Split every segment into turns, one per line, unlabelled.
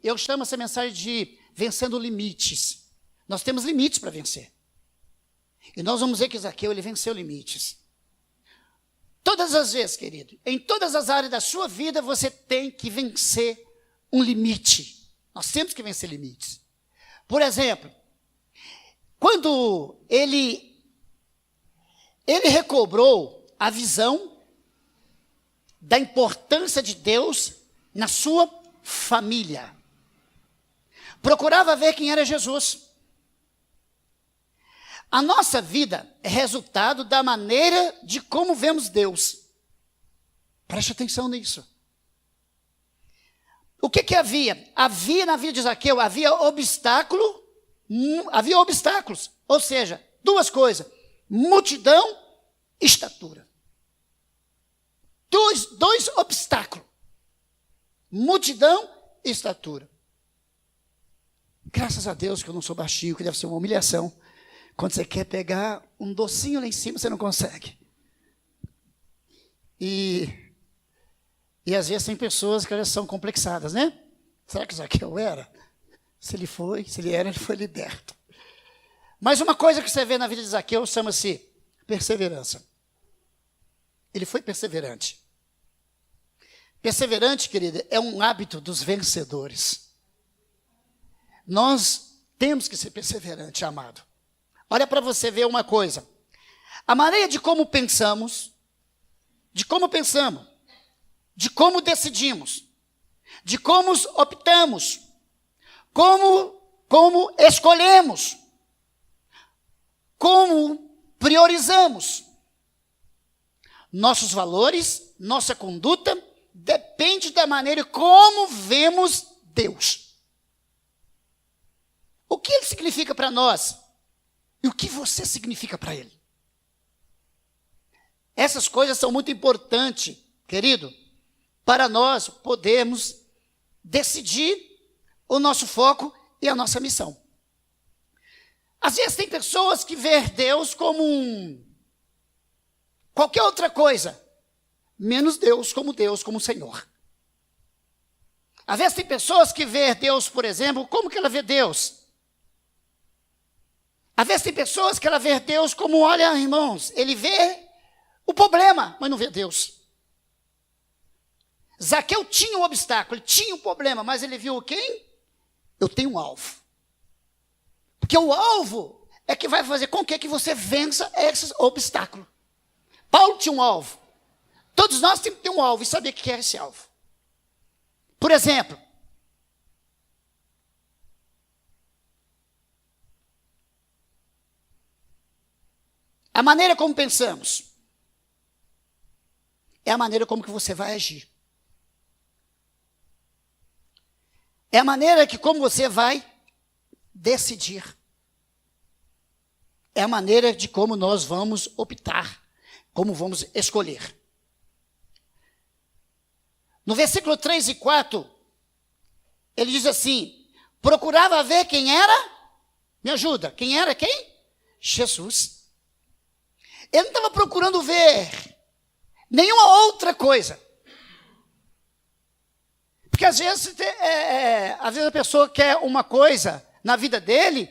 eu chamo essa mensagem de vencendo limites. Nós temos limites para vencer. E nós vamos ver que Zaqueu, ele venceu limites. Todas as vezes, querido, em todas as áreas da sua vida, você tem que vencer um limite. Nós temos que vencer limites. Por exemplo, quando ele recobrou a visão da importância de Deus na sua família. Procurava ver quem era Jesus. A nossa vida é resultado da maneira de como vemos Deus. Preste atenção nisso. O que havia? Havia na vida de Zaqueu, havia obstáculos, ou seja, duas coisas, multidão e estatura. Dois obstáculos, multidão e estatura. Graças a Deus que eu não sou baixinho, que deve ser uma humilhação. Quando você quer pegar um docinho lá em cima, você não consegue. E às vezes tem pessoas que elas são complexadas, né? Será que Zaqueu era? Se ele era, ele foi liberto. Mas uma coisa que você vê na vida de Zaqueu chama-se perseverança. Ele foi perseverante. Perseverante, querida, é um hábito dos vencedores. Nós temos que ser perseverantes, amado. Olha para você ver uma coisa. A maneira de como pensamos, de como decidimos, de como optamos, como escolhemos, como priorizamos. Nossos valores, nossa conduta, depende da maneira como vemos Deus. O que Ele significa para nós? E o que você significa para Ele? Essas coisas são muito importantes, querido, para nós podermos decidir o nosso foco e a nossa missão. Às vezes tem pessoas que veem Deus como qualquer outra coisa, menos Deus, como Senhor. Às vezes tem pessoas que veem Deus, por exemplo, como que ela vê Deus? Às vezes tem pessoas que ela vê Deus como, olha, irmãos, ele vê o problema, mas não vê Deus. Zaqueu tinha um obstáculo, ele tinha um problema, mas ele viu quem? Eu tenho um alvo. Porque o alvo é que vai fazer com que você vença esses obstáculos. Paulo tinha um alvo. Todos nós temos que ter um alvo e saber o que é esse alvo. Por exemplo, a maneira como pensamos é a maneira como que você vai agir. É a maneira que como você vai decidir. É a maneira de como nós vamos optar, como vamos escolher. No versículo 3 e 4, ele diz assim, procurava ver quem era, me ajuda, quem era quem? Jesus. Ele não estava procurando ver nenhuma outra coisa. Porque às vezes a pessoa quer uma coisa na vida dele,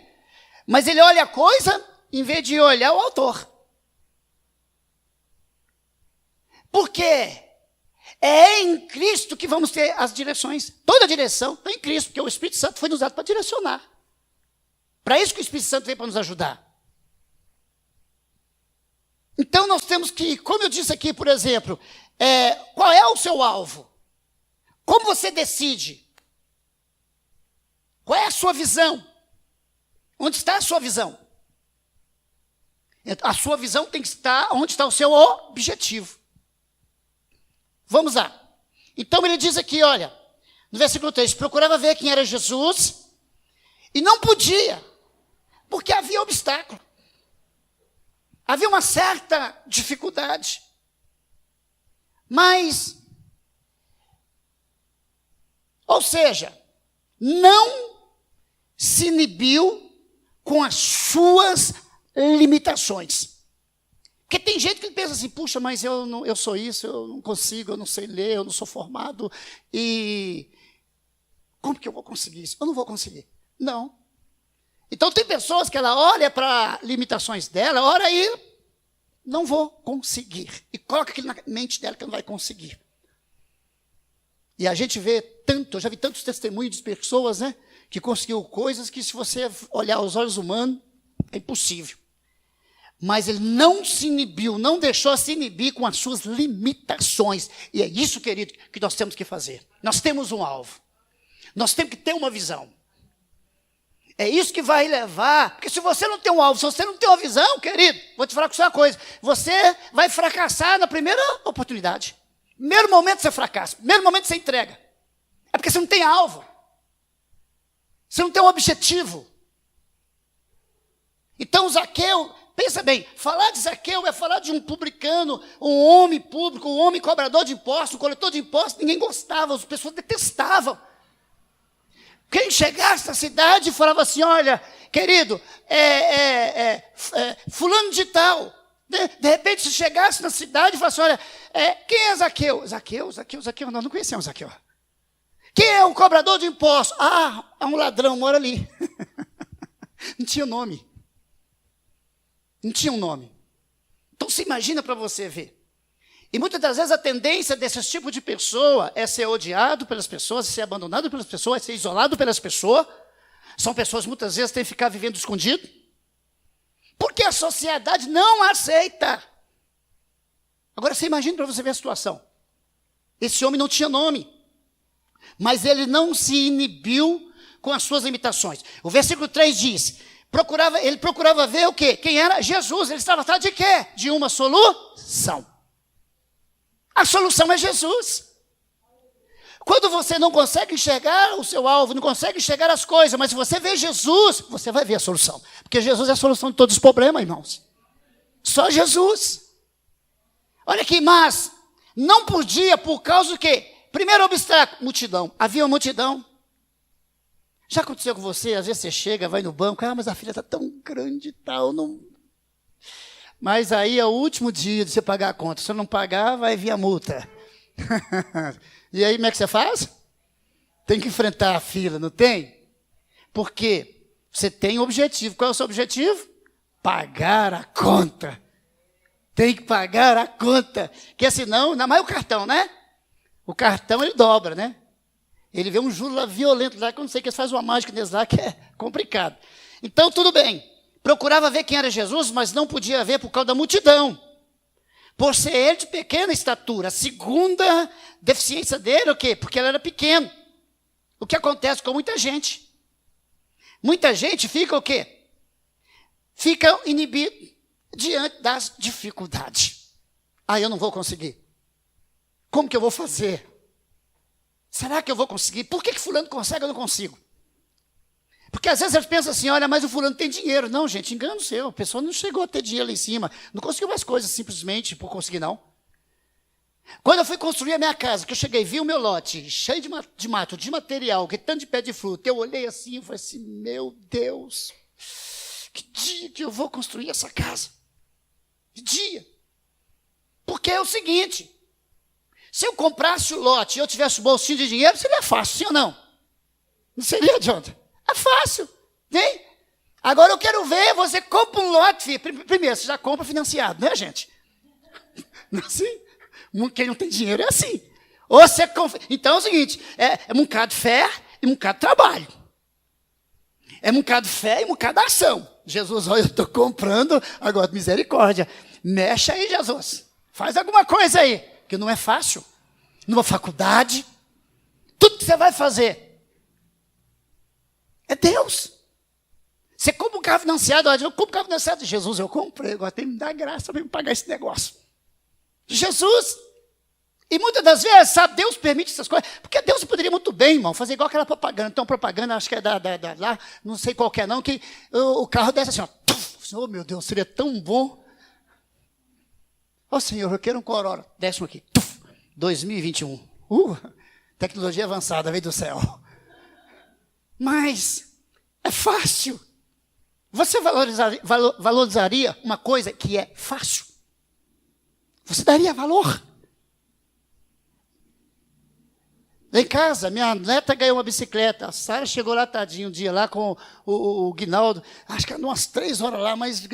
mas ele olha a coisa em vez de olhar o autor. Por quê? É em Cristo que vamos ter as direções. Toda a direção está em Cristo, porque o Espírito Santo foi nos dado para direcionar. Para isso que o Espírito Santo veio para nos ajudar. Então nós temos que, como eu disse aqui, por exemplo, qual é o seu alvo? Como você decide? Qual é a sua visão? Onde está a sua visão? A sua visão tem que estar onde está o seu objetivo. Vamos lá. Então ele diz aqui, olha, no versículo 3, procurava ver quem era Jesus e não podia, porque havia obstáculo. Havia uma certa dificuldade. Mas, ou seja, não se inibiu com as suas limitações. Porque tem gente que pensa assim, puxa, mas eu sou isso, eu não consigo, eu não sei ler, eu não sou formado. E Como que eu vou conseguir isso? Eu não vou conseguir. Não. Então tem pessoas que ela olha para limitações dela, ora aí, não vou conseguir. E coloca aquilo na mente dela que não vai conseguir. E a gente vê tanto, eu já vi tantos testemunhos de pessoas, né, que conseguiu coisas que se você olhar aos olhos humanos, é impossível. Mas ele não se inibiu, não deixou se inibir com as suas limitações. E é isso, querido, que nós temos que fazer. Nós temos um alvo. Nós temos que ter uma visão. É isso que vai levar, porque se você não tem um alvo, se você não tem uma visão, querido, vou te falar com você uma coisa, você vai fracassar na primeira oportunidade. Primeiro momento você fracassa, primeiro momento você entrega. É porque você não tem alvo. Você não tem um objetivo. Então Zaqueu, pensa bem, falar de Zaqueu é falar de um publicano, um homem público, um homem cobrador de impostos, um coletor de impostos, ninguém gostava, as pessoas detestavam. Quem chegasse na cidade falava assim, olha, querido, fulano de tal. De repente, se chegasse na cidade e falasse, olha, quem é Zaqueu? Zaqueu, nós não conhecemos Zaqueu. Quem é o cobrador de impostos? Ah, é um ladrão, mora ali. Não tinha nome. Não tinha um nome. Então, se imagina para você ver. E muitas das vezes a tendência desse tipo de pessoa é ser odiado pelas pessoas, é ser abandonado pelas pessoas, é ser isolado pelas pessoas. São pessoas muitas vezes que têm que ficar vivendo escondido. Porque a sociedade não aceita. Agora você imagina para você ver a situação. Esse homem não tinha nome. Mas ele não se inibiu com as suas limitações. O versículo 3 diz, ele procurava ver o quê? Quem era? Jesus. Ele estava atrás de quê? De uma solução. A solução é Jesus. Quando você não consegue enxergar o seu alvo, não consegue enxergar as coisas, mas se você vê Jesus, você vai ver a solução. Porque Jesus é a solução de todos os problemas, irmãos. Só Jesus. Olha aqui, mas não podia por causa do quê? Primeiro obstáculo, multidão. Havia uma multidão. Já aconteceu com você? Às vezes você chega, vai no banco, mas a fila está tão grande e tal, não... Mas aí é o último dia de você pagar a conta. Se você não pagar, vai vir a multa. E aí, como é que você faz? Tem que enfrentar a fila, não tem? Porque você tem um objetivo. Qual é o seu objetivo? Pagar a conta. Tem que pagar a conta. Porque senão, ainda mais o cartão, né? O cartão, ele dobra, né? Ele vê um juro lá violento lá, que eu não sei, que eles fazem uma mágica neles lá, que é complicado. Então, tudo bem. Procurava ver quem era Jesus, mas não podia ver por causa da multidão. Por ser ele de pequena estatura. A segunda deficiência dele, o quê? Porque ele era pequeno. O que acontece com muita gente? Muita gente fica o quê? Fica inibido diante das dificuldades. Ah, eu não vou conseguir. Como que eu vou fazer? Será que eu vou conseguir? Por que fulano consegue e eu não consigo? Porque às vezes eles pensam assim, olha, mas o fulano tem dinheiro. Não, gente, engano seu. A pessoa não chegou a ter dinheiro lá em cima. Não conseguiu mais coisas simplesmente por conseguir, não. Quando eu fui construir a minha casa, que eu cheguei, vi o meu lote, cheio de mato, de material, que tanto de pé de fruta, eu olhei assim e falei assim, meu Deus, que dia que eu vou construir essa casa? Que dia? Porque é o seguinte, se eu comprasse o lote e eu tivesse um bolsinho de dinheiro, seria fácil, sim ou não? Não seria, Jonathan? É fácil, vem. Agora eu quero ver, você compra um lote, filho. Primeiro, você já compra financiado, né, gente? Não é assim? Quem não tem dinheiro é assim. Ou você então é o seguinte, é um bocado de fé e um bocado de trabalho. É um bocado de fé e um bocado de ação. Jesus, olha, eu estou comprando, agora misericórdia. Mexe aí, Jesus. Faz alguma coisa aí, que não é fácil. Numa faculdade, tudo que você vai fazer é Deus. Você compra um carro financiado, eu compro um carro financiado. Jesus, eu comprei, agora tem que me dar graça para me pagar esse negócio. Jesus. E muitas das vezes, sabe, Deus permite essas coisas. Porque Deus poderia muito bem, irmão, fazer igual aquela propaganda. Então, propaganda, acho que é lá, não sei qual que é não, que o carro desce assim, ó. Oh, meu Deus, seria tão bom. Ó, Senhor, eu quero um Corolla. Desce um aqui. 2021. Tecnologia avançada, veio do céu. Mas é fácil. Você valorizaria uma coisa que é fácil? Você daria valor? Lá em casa, minha neta ganhou uma bicicleta. A Sara chegou lá, tadinho, um dia lá com o Guinaldo. Acho que eram umas 3 horas lá, mas...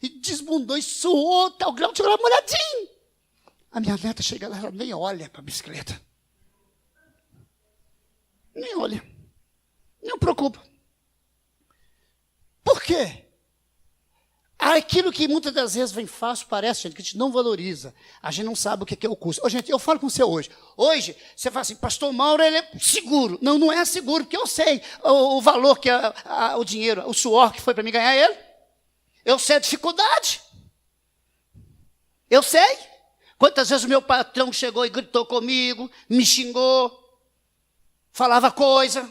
E desbundou e suou. O Guinaldo chegou lá molhadinho. A minha neta chega lá, ela nem olha para a bicicleta. Nem olha. Não preocupa. Por quê? Aquilo que muitas das vezes vem fácil, parece, gente, que a gente não valoriza. A gente não sabe o que é o custo. Ô, gente, eu falo com você hoje. Hoje, você fala assim, pastor Mauro, ele é seguro. Não, não é seguro, porque eu sei o valor que o dinheiro, o suor que foi para mim ganhar ele. Eu sei a dificuldade. Eu sei. Quantas vezes o meu patrão chegou e gritou comigo, me xingou, falava coisa.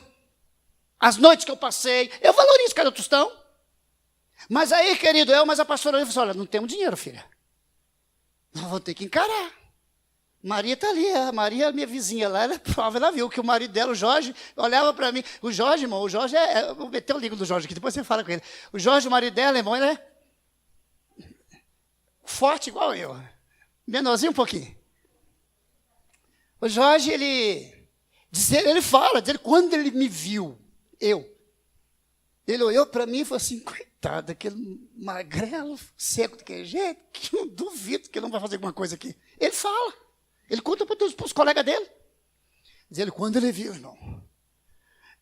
As noites que eu passei, eu valorizo cada tostão. Mas aí, querido, mas a pastora falou assim, olha, não temos dinheiro, filha. Nós vamos ter que encarar. Maria está ali, a Maria, minha vizinha lá, ela viu que o marido dela, o Jorge, olhava para mim. O Jorge, irmão, vou meter o link do Jorge aqui, depois você fala com ele. O Jorge, o marido dela, irmão, ele é forte igual eu. Menorzinho um pouquinho. O Jorge, ele fala, quando ele me viu, ele olhou para mim e falou assim, coitado, aquele magrelo, seco daquele jeito, que eu duvido que ele não vai fazer alguma coisa aqui. Ele fala, ele conta para os colegas dele. Quando ele viu, irmão,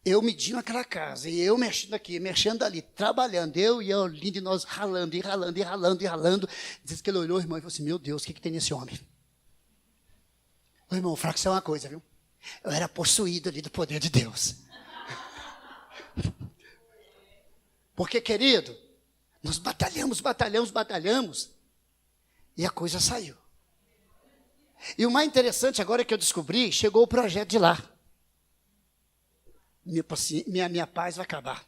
eu medindo aquela casa, e eu mexendo aqui, mexendo ali, trabalhando, eu e a Olinda, e nós ralando, e ralando, e ralando, e ralando. Diz que ele olhou, irmão, e falou assim, meu Deus, o que tem nesse homem? Ô, irmão, vou falar que isso é uma coisa, viu? Eu era possuído ali do poder de Deus. Porque, querido, nós batalhamos, e a coisa saiu. E o mais interessante agora que eu descobri, chegou o projeto de lá. Minha paz vai acabar.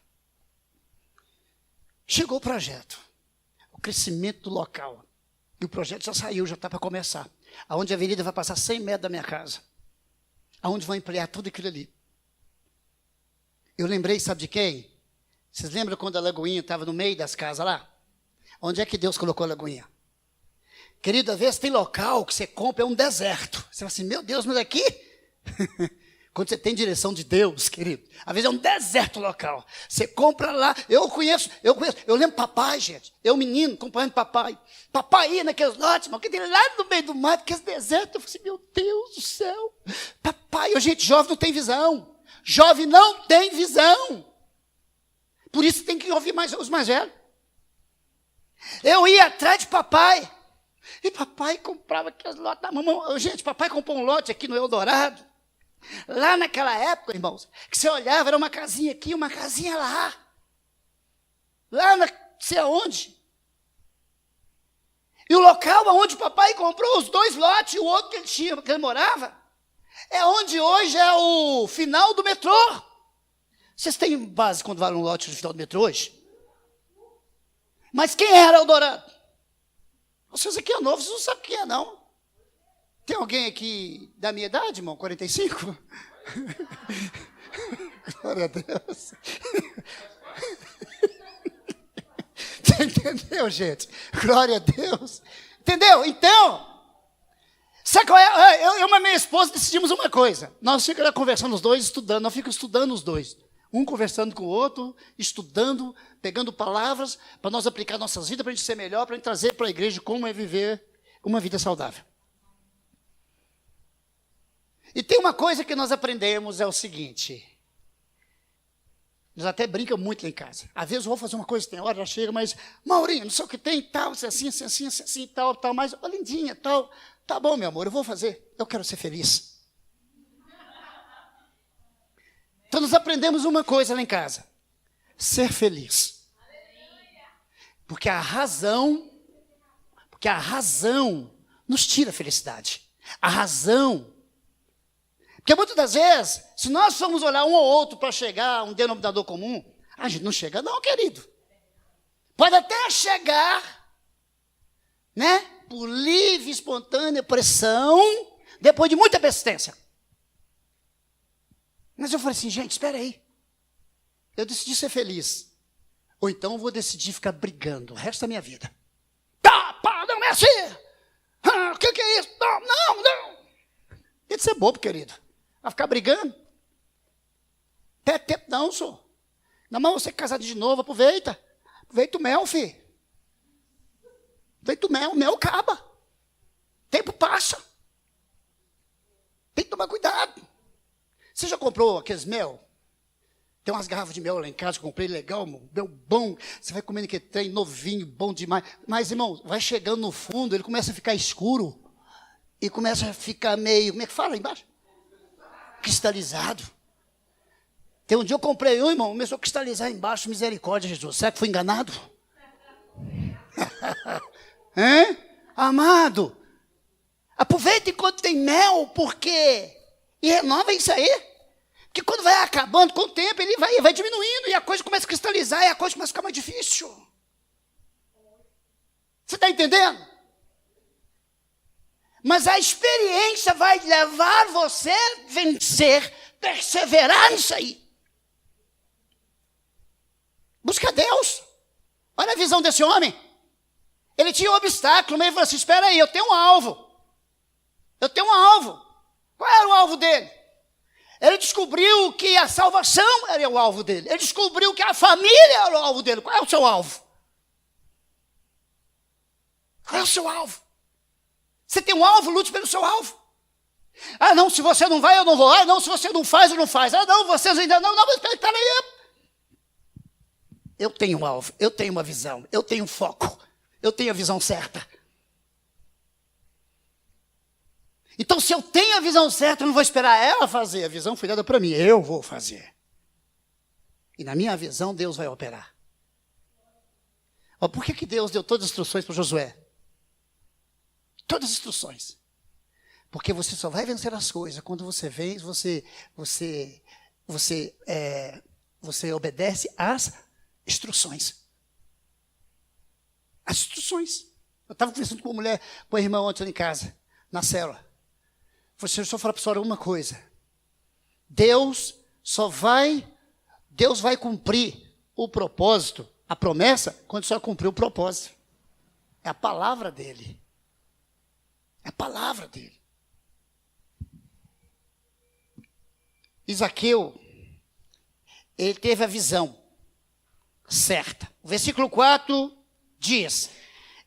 Chegou o projeto, o crescimento do local. E o projeto já saiu, já está para começar. Aonde a avenida vai passar 100 metros da minha casa. Aonde vai ampliar tudo aquilo ali. Eu lembrei, sabe de quem? Vocês lembram quando a Lagoinha estava no meio das casas lá? Onde é que Deus colocou a Lagoinha? Querido, às vezes tem local que você compra, é um deserto. Você fala assim, meu Deus, mas aqui... Quando você tem direção de Deus, querido, às vezes é um deserto local. Você compra lá, eu conheço. Eu lembro papai, gente, eu menino, acompanhando papai. Papai ia naqueles lotes, mas que tem lá no meio do mato, aqueles desertos. Eu falei assim, meu Deus do céu. Papai, gente, jovem não tem visão. Jovem não tem visão. Por isso tem que ouvir os mais velhos. Eu ia atrás de papai. E papai comprava aqueles lotes da mamãe. Gente, papai comprou um lote aqui no Eldorado. Lá naquela época, irmãos, que você olhava, era uma casinha aqui, uma casinha lá. Lá não sei aonde. E o local onde o papai comprou os 2 lotes e o outro que ele tinha, que ele morava, é onde hoje é o final do metrô. Vocês têm base quando vai um lote no final do metrô hoje? Mas quem era Eldorado? Vocês aqui é novo, vocês não sabem quem é, não. Tem alguém aqui da minha idade, irmão? 45? Glória a Deus. Você entendeu, gente? Glória a Deus. Entendeu? Então, sabe qual é? Eu e a minha esposa decidimos uma coisa. Nós ficamos conversando os dois, estudando. Nós ficamos estudando os dois. Um conversando com o outro, estudando, pegando palavras para nós aplicar nossas vidas, para a gente ser melhor, para a gente trazer para a igreja como é viver uma vida saudável. E tem uma coisa que nós aprendemos, é o seguinte. Nós até brincamos muito lá em casa. Às vezes eu vou fazer uma coisa, tem hora, já chega, mas, Maurinho, não sei o que tem, tal, assim, tal, mas, ó, lindinha, tal. Tá bom, meu amor, eu vou fazer. Eu quero ser feliz. Então nós aprendemos uma coisa lá em casa. Ser feliz. Porque a razão nos tira a felicidade. A razão. Porque muitas das vezes, se nós formos olhar um ou outro para chegar a um denominador comum, a gente não chega não, querido. Pode até chegar, né, por livre, espontânea pressão, depois de muita persistência. Mas eu falei assim, gente, espera aí. Eu decidi ser feliz. Ou então eu vou decidir ficar brigando o resto da minha vida. Tá, pá, não é assim. O que é isso? Não. Isso é bobo, querido. Vai ficar brigando? Perde tempo não, senhor. Não, mas você casado de novo, aproveita. Aproveita o mel, filho. Aproveita o mel acaba. Tempo passa. Tem que tomar cuidado. Você já comprou aqueles mel? Tem umas garrafas de mel lá em casa que eu comprei, legal, mel bom. Você vai comendo aquele trem novinho, bom demais. Mas, irmão, vai chegando no fundo, ele começa a ficar escuro. E começa a ficar meio, como é que fala aí embaixo? Cristalizado. Tem um dia eu comprei um, irmão, começou a cristalizar embaixo, misericórdia, Jesus. Será que fui enganado? Hein? Amado, aproveita enquanto tem mel, porque... E renova isso aí. Porque quando vai acabando, com o tempo, ele vai diminuindo, e a coisa começa a cristalizar, e a coisa começa a ficar mais difícil. Você está entendendo? Mas a experiência vai levar você a vencer, perseverar nisso aí. Busca Deus. Olha a visão desse homem. Ele tinha um obstáculo, mas ele falou assim, espera aí, eu tenho um alvo. Eu tenho um alvo. Qual era o alvo dele? Ele descobriu que a salvação era o alvo dele. Ele descobriu que a família era o alvo dele. Qual é o seu alvo? Qual é o seu alvo? Você tem um alvo, lute pelo seu alvo. Ah, não, se você não vai, eu não vou. Ah, não, se você não faz, eu não faço. Ah, não, vocês ainda não. Não, mas peraí. Eu tenho um alvo, eu tenho uma visão, eu tenho um foco. Eu tenho a visão certa. Então, se eu tenho a visão certa, eu não vou esperar ela fazer. A visão foi dada para mim, eu vou fazer. E na minha visão, Deus vai operar. Ó, por que Deus deu todas as instruções para Josué? Todas as instruções. Porque você só vai vencer as coisas quando você vem, você obedece às instruções. As instruções. Eu estava conversando com uma mulher, com a irmã ontem lá em casa, na célula. Eu falei, deixa eu falar para a senhora uma coisa. Deus vai cumprir o propósito, a promessa, quando a senhora cumprir o propósito. É a palavra dele. É a palavra dele. Zaqueu, ele teve a visão certa. O versículo 4 diz,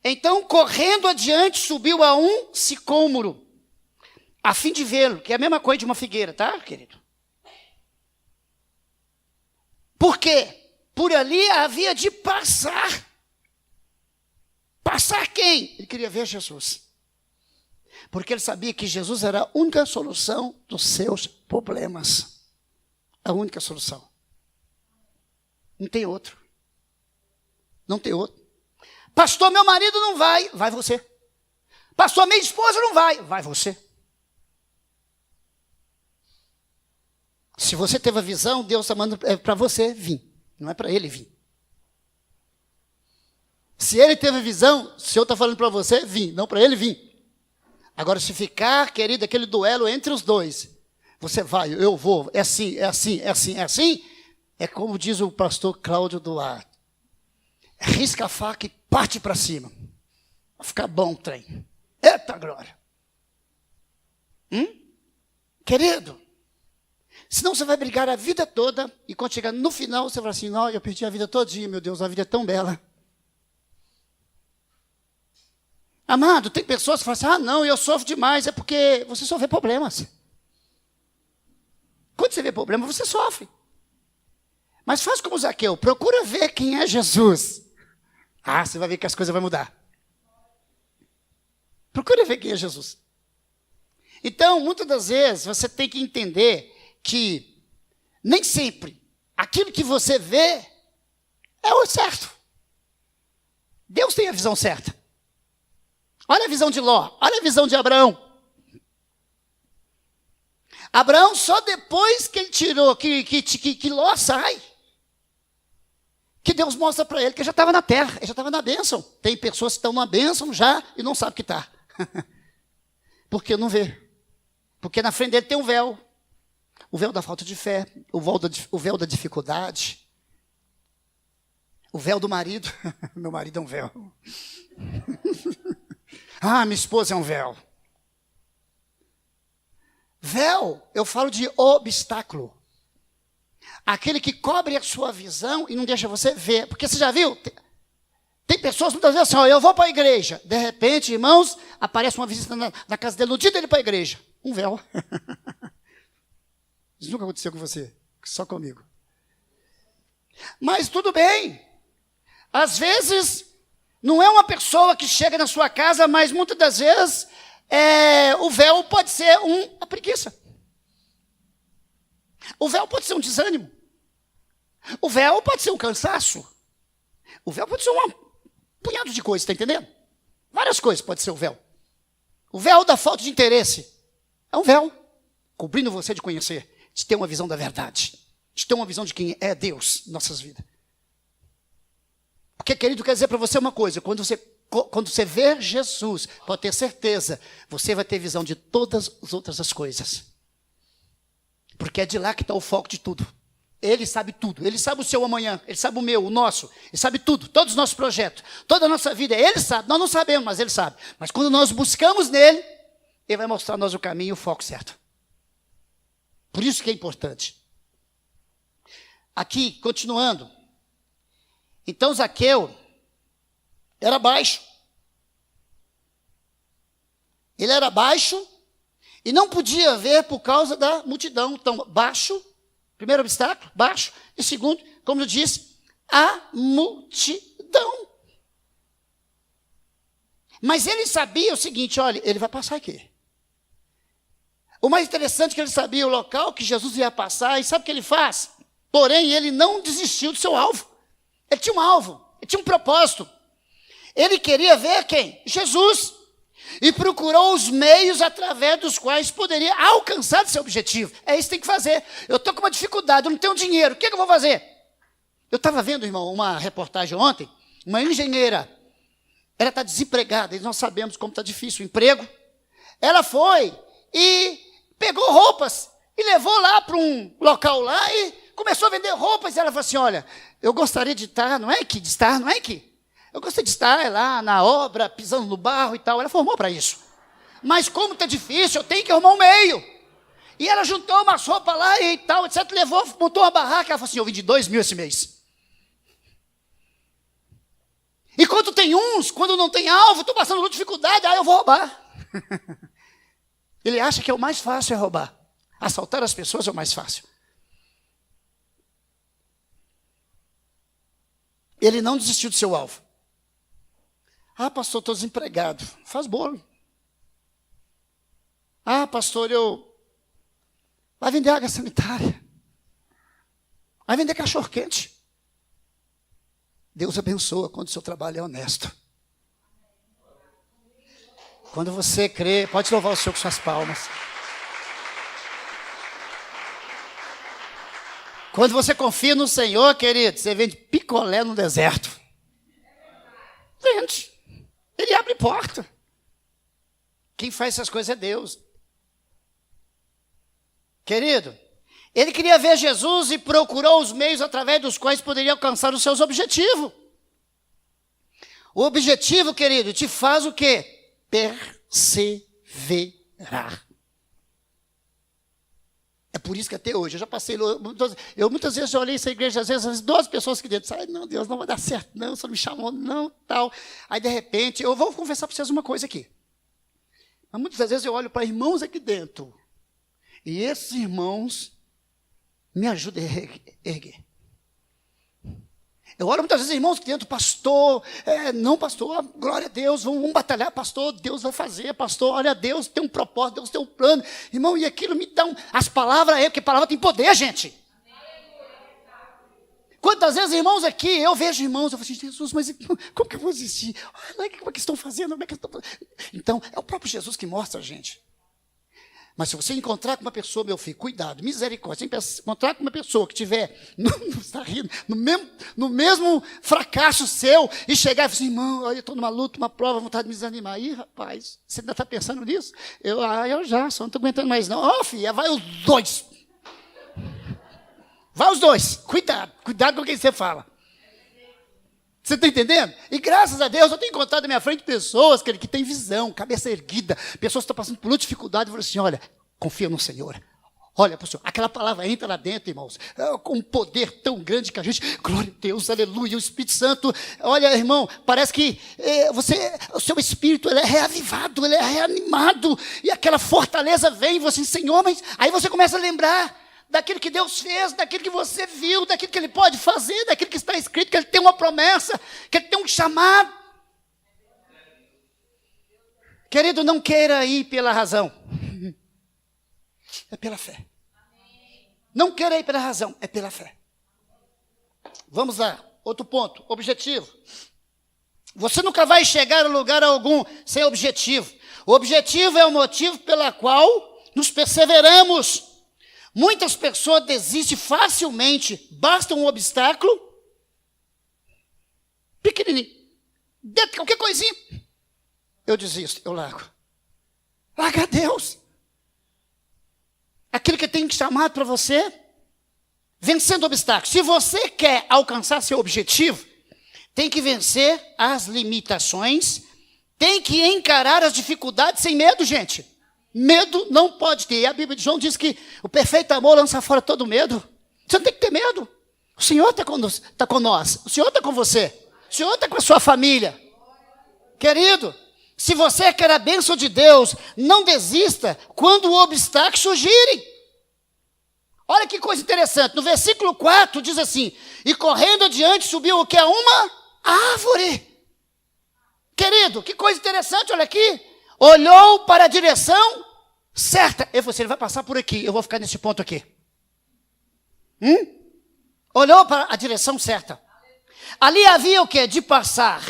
então correndo adiante subiu a um sicômoro, a fim de vê-lo, que é a mesma coisa de uma figueira, tá, querido? Por quê? Por ali havia de passar. Passar quem? Ele queria ver Jesus. Porque ele sabia que Jesus era a única solução dos seus problemas. A única solução. Não tem outro. Não tem outro. Pastor, meu marido não vai. Vai você. Pastor, minha esposa não vai. Vai você. Se você teve a visão, Deus está mandando para você vir. Não é para ele vir. Se ele teve a visão, o Senhor está falando para você vir, não para ele vir. Agora, se ficar, querido, aquele duelo entre os dois, você vai, eu vou, é assim, é assim, é assim, é assim, é como diz o pastor Cláudio Duarte. Risca a faca e parte para cima. Vai ficar bom o trem. Eita glória. Querido, senão você vai brigar a vida toda e quando chegar no final, você vai assim, não, eu perdi a vida todinha, meu Deus, a vida é tão bela. Amado, tem pessoas que falam assim, ah, não, eu sofro demais, é porque você só vê problemas. Quando você vê problema, você sofre. Mas faz como Zaqueu, procura ver quem é Jesus. Ah, você vai ver que as coisas vão mudar. Procura ver quem é Jesus. Então, muitas das vezes, você tem que entender que nem sempre aquilo que você vê é o certo. Deus tem a visão certa. Olha a visão de Ló, olha a visão de Abraão. Abraão, só depois que ele tirou, que Ló sai, que Deus mostra para ele que ele já estava na terra, ele já estava na bênção. Tem pessoas que estão na bênção já e não sabem que está. Porque não vê. Porque na frente dele tem um véu. O véu da falta de fé, o véu da dificuldade, o véu do marido. Meu marido é um véu. Ah, minha esposa é um véu. Véu, eu falo de obstáculo. Aquele que cobre a sua visão e não deixa você ver. Porque você já viu? Tem pessoas muitas vezes assim, ó, eu vou para a igreja. De repente, irmãos, aparece uma visita na casa dele, no dia dele para a igreja. Um véu. Isso nunca aconteceu com você, só comigo. Mas tudo bem. Às vezes, não é uma pessoa que chega na sua casa, mas muitas das vezes, o véu pode ser a preguiça. O véu pode ser um desânimo. O véu pode ser um cansaço. O véu pode ser um punhado de coisas, está entendendo? Várias coisas pode ser o véu. O véu da falta de interesse. É um véu, cobrindo você de conhecer, de ter uma visão da verdade, de ter uma visão de quem é Deus em nossas vidas. Porque, querido, quer dizer para você uma coisa, quando você ver Jesus, pode ter certeza, você vai ter visão de todas as outras coisas. Porque é de lá que está o foco de tudo. Ele sabe tudo. Ele sabe o seu amanhã. Ele sabe o meu, o nosso. Ele sabe tudo. Todos os nossos projetos. Toda a nossa vida. Ele sabe. Nós não sabemos, mas ele sabe. Mas quando nós buscamos nele, ele vai mostrar a nós o caminho e o foco certo. Por isso que é importante. Aqui, continuando. Então, Zaqueu era baixo. Ele era baixo e não podia ver por causa da multidão. Então, baixo, primeiro obstáculo, baixo. E segundo, como eu disse, a multidão. Mas ele sabia o seguinte, olha, ele vai passar aqui. O mais interessante é que ele sabia o local que Jesus ia passar, e sabe o que ele faz? Porém, ele não desistiu do seu alvo. Ele tinha um alvo, ele tinha um propósito. Ele queria ver quem? Jesus. E procurou os meios através dos quais poderia alcançar seu objetivo. É isso que tem que fazer. Eu estou com uma dificuldade, eu não tenho dinheiro, o que eu vou fazer? Eu estava vendo, irmão, uma reportagem ontem, uma engenheira, ela está desempregada, e nós sabemos como está difícil o emprego. Ela foi e pegou roupas e levou lá para um local lá e começou a vender roupas. E ela falou assim, olha, eu gostaria de estar, não é aqui? Eu gostaria de estar lá na obra, pisando no barro e tal. Ela formou para isso. Mas como está difícil, eu tenho que arrumar um meio. E ela juntou umas roupas lá e tal, etc. Levou, montou uma barraca. Ela falou assim, eu vendi 2 mil esse mês. E quando tem uns, quando não tem alvo, estou passando dificuldade, eu vou roubar. Ele acha que é o mais fácil é roubar. Assaltar as pessoas é o mais fácil. Ele não desistiu do seu alvo. Ah, pastor, estou desempregado. Faz bolo. Ah, pastor, vai vender água sanitária. Vai vender cachorro-quente. Deus abençoa quando o seu trabalho é honesto. Quando você crê, pode louvar o Senhor com suas palmas. Quando você confia no Senhor, querido, você vende picolé no deserto. Vende. Ele abre porta. Quem faz essas coisas é Deus. Querido, ele queria ver Jesus e procurou os meios através dos quais poderia alcançar os seus objetivos. O objetivo, querido, te faz o quê? Perseverar. É por isso que até hoje, eu já passei, muitas vezes já olhei essa igreja, às vezes 12 pessoas que dentro, ai, não, Deus, não vai dar certo, não, só me chamou, não, tal. Aí, de repente, eu vou confessar para vocês uma coisa aqui. Mas muitas vezes eu olho para irmãos aqui dentro, e esses irmãos me ajudam a erguer. Eu olho muitas vezes irmãos que dentro, pastor, não, pastor, glória a Deus, vamos batalhar, pastor, Deus vai fazer, pastor, olha, Deus tem um propósito, Deus tem um plano. Irmão, e aquilo me dá as palavras, porque a palavra tem poder, gente. Quantas vezes, irmãos, aqui, eu vejo irmãos, eu falo assim, Jesus, mas como que eu vou existir? Olha, como é que estão fazendo? Como é que estão fazendo? Então, é o próprio Jesus que mostra a gente. Mas se você encontrar com uma pessoa, meu filho, cuidado, misericórdia. Se encontrar com uma pessoa que estiver no mesmo fracasso seu e chegar e falar assim, irmão, eu estou numa luta, uma prova, vontade de me desanimar. Ih, rapaz, você ainda está pensando nisso? Eu já, só não estou aguentando mais não. Ó, filha, vai os dois. Vai os dois. Cuidado com quem você fala. Você está entendendo? E graças a Deus eu tenho encontrado na minha frente pessoas que têm visão, cabeça erguida, pessoas que estão passando por dificuldade e falam assim, olha, Confia no Senhor. Olha, pastor, aquela palavra entra lá dentro, irmãos, com um poder tão grande que a gente, glória a Deus, aleluia, o Espírito Santo, olha, irmão, parece que o seu espírito ele é reavivado, ele é reanimado, e aquela fortaleza vem, você, Senhor, mas aí você começa a lembrar daquilo que Deus fez, daquilo que você viu, daquilo que Ele pode fazer, daquilo que está escrito, que Ele tem uma promessa, que Ele tem um chamado. Querido, não queira ir pela razão. É pela fé. Não queira ir pela razão, é pela fé. Vamos lá, outro ponto, objetivo. Você nunca vai chegar a lugar algum sem objetivo. O objetivo é o motivo pela qual nos perseveramos. Muitas pessoas desistem facilmente, basta um obstáculo pequenininho, dentro de qualquer coisinha, eu desisto, eu largo. Larga a Deus. Aquilo que tem que chamar para você, vencendo obstáculos. Se você quer alcançar seu objetivo, tem que vencer as limitações, tem que encarar as dificuldades sem medo, gente. Medo não pode ter. A Bíblia de João diz que o perfeito amor lança fora todo medo. Você não tem que ter medo. O Senhor está com nós. O Senhor está com você. O Senhor está com a sua família. Querido, se você quer a bênção de Deus, não desista quando o obstáculo surgirem. Olha que coisa interessante. No versículo 4 diz assim: e correndo adiante subiu o que? Uma árvore. Querido, que coisa interessante, olha aqui. Olhou para a direção certa. Eu falei assim, ele vai passar por aqui, eu vou ficar nesse ponto aqui. Olhou para a direção certa. Ali havia o que? De passar.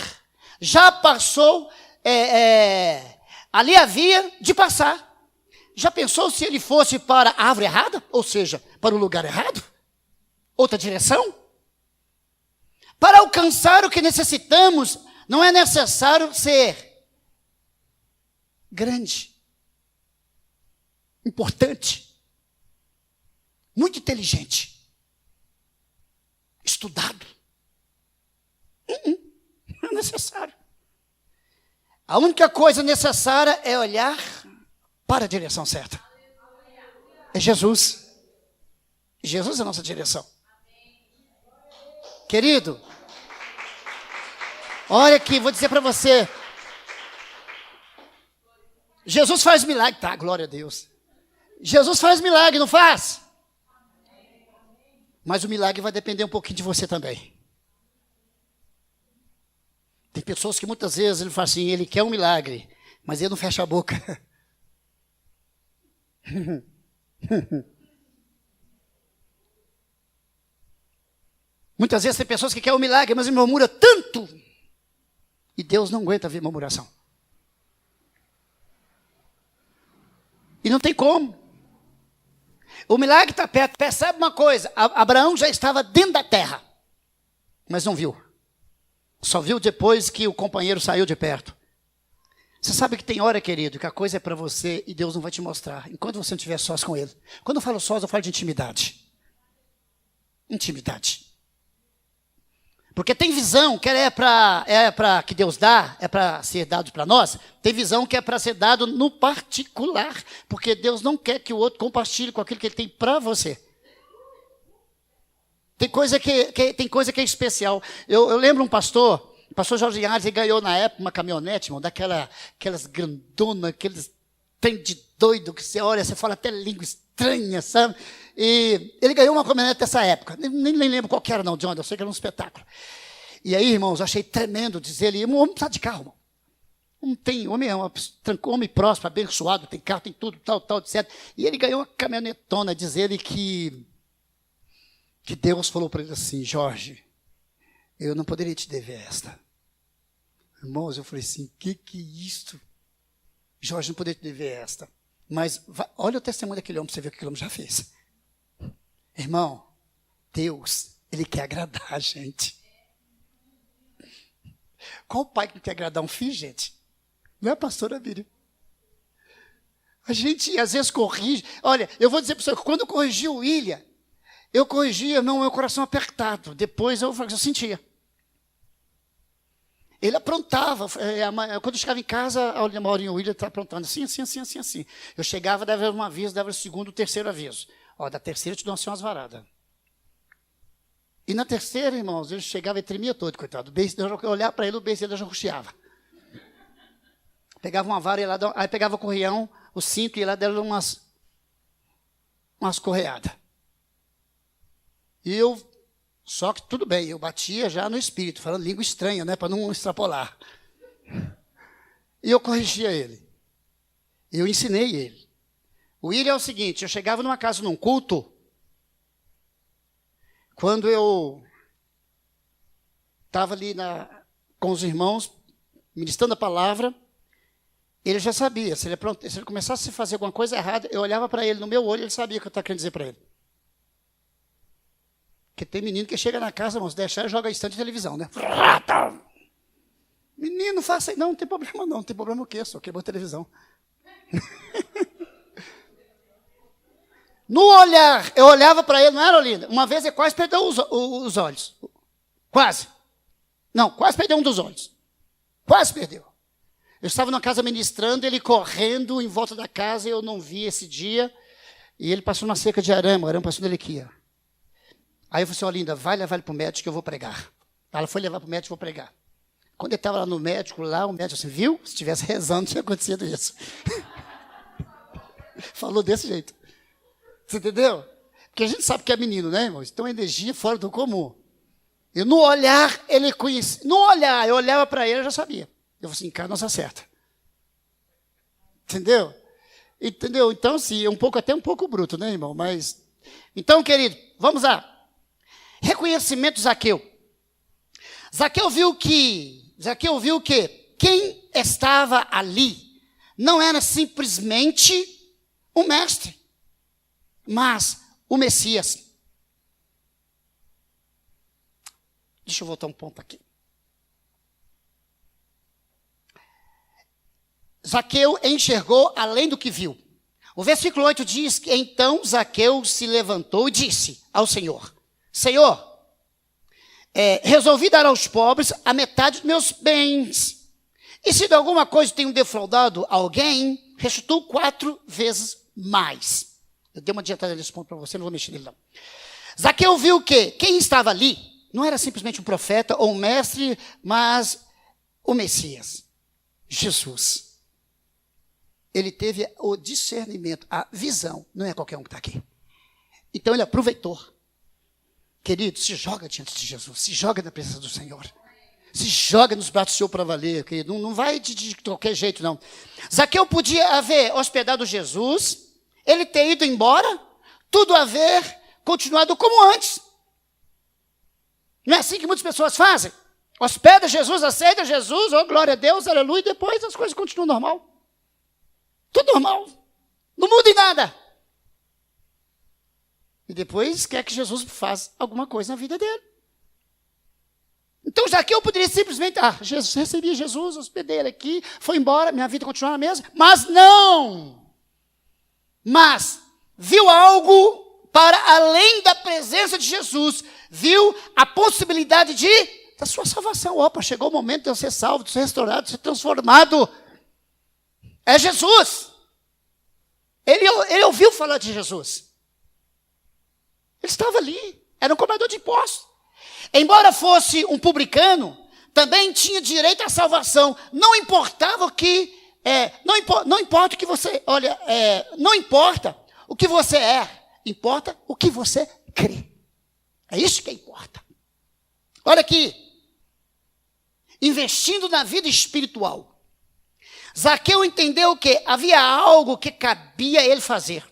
Já passou, ali havia de passar. Já pensou se ele fosse para a árvore errada? Ou seja, para o lugar errado? Outra direção? Para alcançar o que necessitamos, não é necessário ser grande, importante, muito inteligente, estudado. Não é necessário. A única coisa necessária é olhar para a direção certa. É Jesus. Jesus é a nossa direção. Querido, olha aqui, vou dizer para você. Jesus faz milagre, tá? Glória a Deus. Jesus faz milagre, não faz? Mas o milagre vai depender um pouquinho de você também. Tem pessoas que muitas vezes ele fala assim, ele quer um milagre, mas ele não fecha a boca. Muitas vezes tem pessoas que querem um milagre, mas ele murmura tanto. E Deus não aguenta ver murmuração. E não tem como. O milagre está perto. Percebe uma coisa, Abraão já estava dentro da terra, mas não viu. Só viu depois que o companheiro saiu de perto. Você sabe que tem hora, querido, que a coisa é para você e Deus não vai te mostrar, enquanto você não estiver sós com Ele. Quando eu falo sós, eu falo de intimidade. Intimidade. Porque tem visão que é para que Deus dá, é para ser dado para nós. Tem visão que é para ser dado no particular, porque Deus não quer que o outro compartilhe com aquilo que Ele tem para você. Tem coisa que é especial. Eu lembro um pastor, o pastor Jorge Ares, ele ganhou na época uma caminhonete, irmão, aquelas grandonas, aqueles trem de doido que você olha, você fala até língua estranha, sabe? E ele ganhou uma caminhonete dessa época. Nem lembro qual que era, não, de onde, eu sei que era um espetáculo. E aí, irmãos, eu achei tremendo dizer ele, um homem precisa de carro, irmão. Homem é homem próspero, abençoado, tem carro, tem tudo, tal, etc. E ele ganhou uma caminhonetona, diz ele que Deus falou para ele assim, Jorge, eu não poderia te dever esta. Irmãos, eu falei assim, que é isso? Jorge, não poderia te dever esta. Mas olha o testemunho daquele homem para você ver o que aquele homem já fez. Irmão, Deus, Ele quer agradar a gente. Qual pai que não quer agradar um filho, gente? Não é, pastora Miriam? A gente, às vezes, corrige. Olha, eu vou dizer para você, quando eu corrigi o William, eu corrigia, meu coração apertado. Depois eu sentia. Ele aprontava. Quando eu chegava em casa, a Maurinho William estava aprontando assim. Eu chegava, dava um aviso, dava o segundo, o terceiro aviso. Ó, da terceira eu te dou umas varadas. E na terceira, irmãos, ele chegava e tremia todo, coitado. Eu olhava para ele, o beijo dele já ruxeava. Pegava uma vara, ia lá, aí pegava o correião, o cinto, e ia lá dava umas correadas. E só que tudo bem, eu batia já no espírito, falando língua estranha, né, para não extrapolar. E eu corrigia ele. Eu ensinei ele. O William é o seguinte, eu chegava numa casa, num culto, quando eu estava ali com os irmãos, ministrando a palavra, ele já sabia. Se ele começasse a fazer alguma coisa errada, eu olhava para ele no meu olho, ele sabia o que eu estava querendo dizer para ele. Porque tem menino que chega na casa, irmãos, deixar e joga estante de televisão, né? Menino, faça aí. Não tem problema não. Não tem problema o quê? Só quebrou a televisão. No olhar, eu olhava para ele, não era, Olinda? Uma vez ele quase perdeu os olhos. Quase. Não, quase perdeu um dos olhos. Quase perdeu. Eu estava na casa ministrando, ele correndo em volta da casa, eu não vi esse dia, e ele passou na cerca de arame, o arame passou nele aqui. Ó. Aí eu falei assim, Olinda, vai levar ele para o médico que eu vou pregar. Ela foi levar para o médico, eu vou pregar. Quando ele estava lá no médico, o médico assim, viu? Se estivesse rezando, tinha acontecido isso. Falou desse jeito. Você entendeu? Porque a gente sabe que é menino, né, irmãos? Então, energia fora do comum. Eu, no olhar, ele conhecia. No olhar, eu olhava para ele, eu já sabia. Eu falei assim, cara, não se acerta. Entendeu? Entendeu? Então, sim, até um pouco bruto, né, irmão? Mas, então, querido, vamos lá. Reconhecimento de Zaqueu. Zaqueu viu que quem estava ali não era simplesmente o mestre, mas o Messias. Deixa eu voltar um ponto aqui. Zaqueu enxergou além do que viu. O versículo 8 diz que então Zaqueu se levantou e disse ao Senhor, Senhor, resolvi dar aos pobres a metade dos meus bens. E se de alguma coisa tenho defraudado alguém, restituo 4 vezes mais. Eu dei uma adiantada nesse ponto para você, não vou mexer nele não. Zaqueu viu que quem estava ali não era simplesmente um profeta ou um mestre, mas o Messias, Jesus. Ele teve o discernimento, a visão, não é qualquer um que está aqui. Então ele aproveitou. Querido, se joga diante de Jesus, se joga na presença do Senhor. Se joga nos braços do Senhor para valer, querido. Não vai de qualquer jeito, não. Zaqueu podia haver hospedado Jesus, ele ter ido embora, tudo haver continuado como antes. Não é assim que muitas pessoas fazem? Hospeda Jesus, aceita Jesus, oh glória a Deus, aleluia, e depois as coisas continuam normal. Tudo normal. Não muda em nada. E depois quer que Jesus faça alguma coisa na vida dele. Então, Zaqueu poderia simplesmente, recebi Jesus, hospedei ele aqui, foi embora, minha vida continua na mesma. Mas não. Mas viu algo para além da presença de Jesus. Viu a possibilidade da sua salvação. Opa, chegou o momento de eu ser salvo, de ser restaurado, de ser transformado. É Jesus. Ele ouviu falar de Jesus. Ele estava ali. Era um cobrador de impostos. Embora fosse um publicano, também tinha direito à salvação. Não importava o que... não importa o que você... não importa o que você é. Importa o que você crê. É isso que importa. Olha aqui. Investindo na vida espiritual. Zaqueu entendeu que havia algo que cabia ele fazer.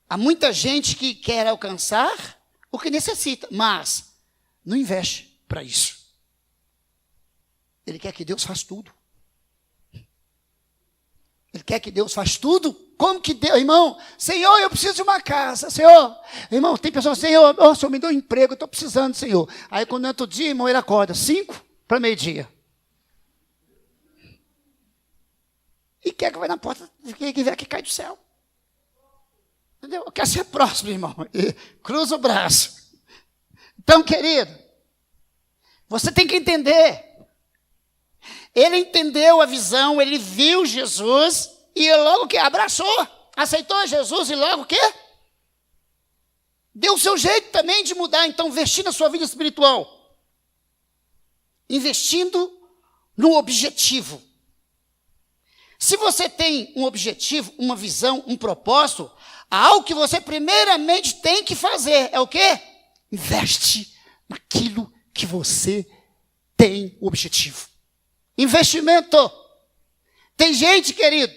Há muita gente que quer alcançar o que necessita, mas não investe para isso. Ele quer que Deus faça tudo. Ele quer que Deus faça tudo. Como que Deus, irmão? Senhor, eu preciso de uma casa. Senhor, irmão, tem pessoas, Senhor, Senhor, me dá um emprego, eu estou precisando, Senhor. Aí quando é outro dia, irmão, ele acorda 5 para meio-dia. E quer que vai na porta, que vê que cai do céu. Entendeu? Quer ser próximo, irmão. E cruza o braço. Então, querido, Você tem que entender. Ele entendeu a visão, ele viu Jesus e logo que abraçou, aceitou Jesus e logo que deu o seu jeito também de mudar. Então, investir na sua vida espiritual. Investindo no objetivo. Se você tem um objetivo, uma visão, um propósito, algo que você primeiramente tem que fazer é o quê? Investe naquilo que você tem o objetivo. Investimento. Tem gente, querido,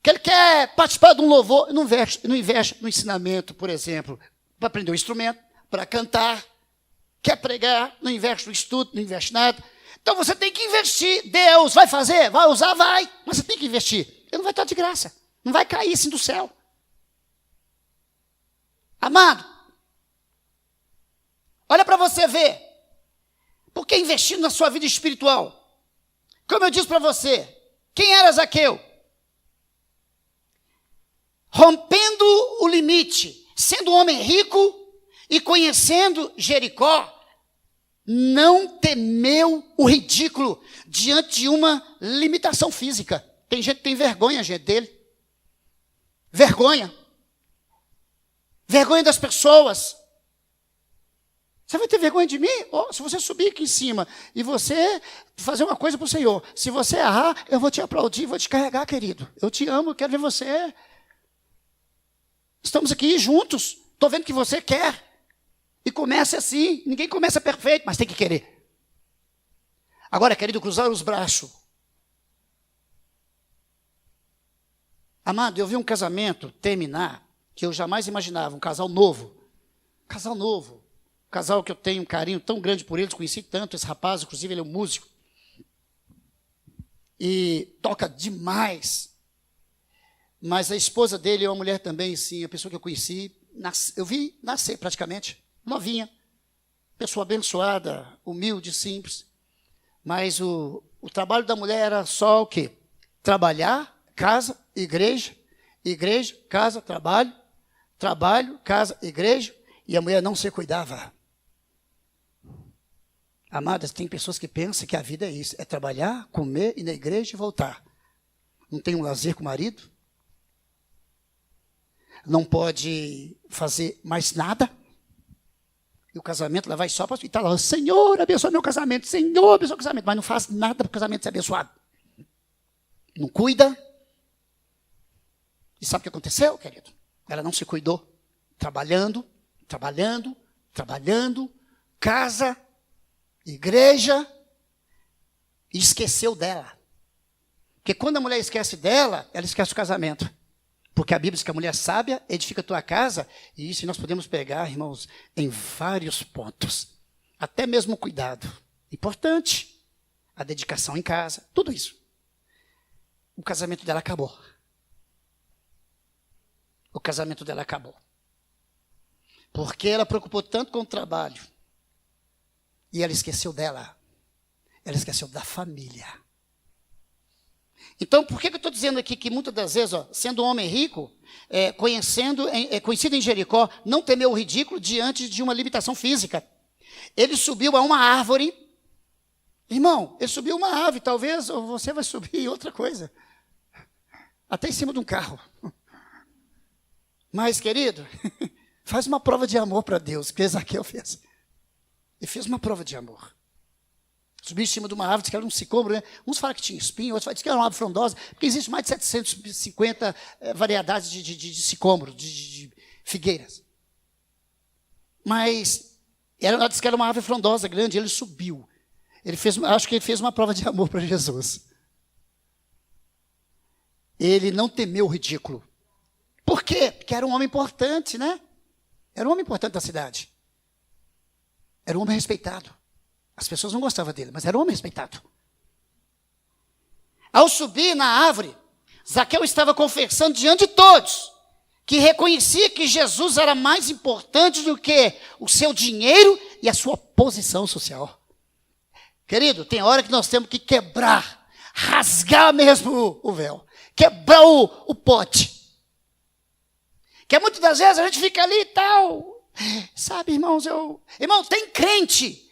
que ele quer participar de um louvor, não investe no ensinamento, por exemplo, para aprender um instrumento, para cantar, quer pregar, não investe no estudo, não investe nada. Então você tem que investir. Deus vai fazer? Vai usar? Vai. Mas você tem que investir. Ele não vai estar de graça. Não vai cair assim do céu. Amado, olha para você ver. Por que investir na sua vida espiritual? Como eu disse para você, quem era Zaqueu? Rompendo o limite, sendo um homem rico e conhecendo Jericó, não temeu o ridículo diante de uma limitação física. Tem gente que tem vergonha, gente, dele. Vergonha. Vergonha das pessoas. Você vai ter vergonha de mim? Oh, se você subir aqui em cima e você fazer uma coisa para o Senhor, se você errar, eu vou te aplaudir, vou te carregar, querido. Eu te amo, eu quero ver você. Estamos aqui juntos. Estou vendo que você quer. E comece assim. Ninguém começa perfeito, mas tem que querer. Agora, querido, cruzar os braços. Amado, eu vi um casamento terminar que eu jamais imaginava. Um casal novo. Casal novo. Um casal que eu tenho um carinho tão grande por eles. Conheci tanto esse rapaz, inclusive ele é um músico. E toca demais. Mas a esposa dele é uma mulher também, sim, a pessoa que eu conheci. Eu vi nascer praticamente. Novinha, pessoa abençoada, humilde, simples. Mas o trabalho da mulher era só o quê? Trabalhar, casa, igreja, igreja, casa, trabalho, trabalho, casa, igreja, e a mulher não se cuidava. Amadas, tem pessoas que pensam que a vida é isso, é trabalhar, comer, ir na igreja e voltar. Não tem um lazer com o marido? Não pode fazer mais nada? E o casamento lá vai só para... E está lá, Senhor, abençoa meu casamento, Senhor, abençoa o casamento. Mas não faz nada para o casamento ser abençoado. Não cuida. E sabe o que aconteceu, querido? Ela não se cuidou. Trabalhando, trabalhando, trabalhando, casa, igreja, e esqueceu dela. Porque quando a mulher esquece dela, ela esquece o casamento. Porque a Bíblia diz que a mulher sábia edifica a tua casa, e isso nós podemos pegar, irmãos, em vários pontos. Até mesmo o cuidado. Importante. A dedicação em casa, tudo isso. O casamento dela acabou. O casamento dela acabou. Porque ela preocupou tanto com o trabalho. E ela esqueceu dela. Ela esqueceu da família. Então, por que eu estou dizendo aqui que muitas das vezes, sendo um homem rico, conhecido em Jericó, não temeu o ridículo diante de uma limitação física. Ele subiu a uma árvore. Irmão, ele subiu uma árvore, talvez você vai subir outra coisa. Até em cima de um carro. Mas, querido, faz uma prova de amor para Deus, que Zaqueu fez. Ele fez uma prova de amor. Subiu em cima de uma árvore, diz que era um sicômoro, né? Uns falam que tinha espinho, outros falam que era uma árvore frondosa, porque existe mais de 750 variedades de sicômoro, de figueiras. Mas ela disse que era uma árvore frondosa, grande, ele subiu. Acho que ele fez uma prova de amor para Jesus. Ele não temeu o ridículo. Por quê? Porque era um homem importante, né? Era um homem importante da cidade. Era um homem respeitado. As pessoas não gostavam dele, mas era um homem respeitado. Ao subir na árvore, Zaqueu estava confessando diante de todos que reconhecia que Jesus era mais importante do que o seu dinheiro e a sua posição social. Querido, tem hora que nós temos que quebrar, rasgar mesmo o véu, quebrar o pote. Que muitas das vezes a gente fica ali e tal. Sabe, irmãos, Irmão, tem crente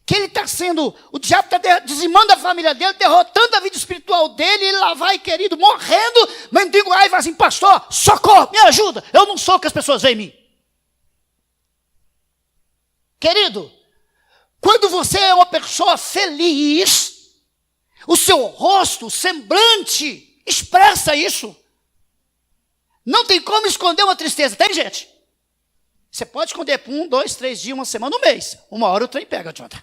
que ele está sendo, o diabo está dizimando a família dele, derrotando a vida espiritual dele, ele lá vai, querido, morrendo, mendigo lá e vai assim, pastor, socorro, me ajuda, eu não sou o que as pessoas veem em mim. Querido, quando você é uma pessoa feliz, o seu rosto, o semblante, expressa isso. Não tem como esconder uma tristeza, tem gente? Você pode esconder por 1, 2, 3 dias, uma semana, um mês. Uma hora o trem pega, Jonathan.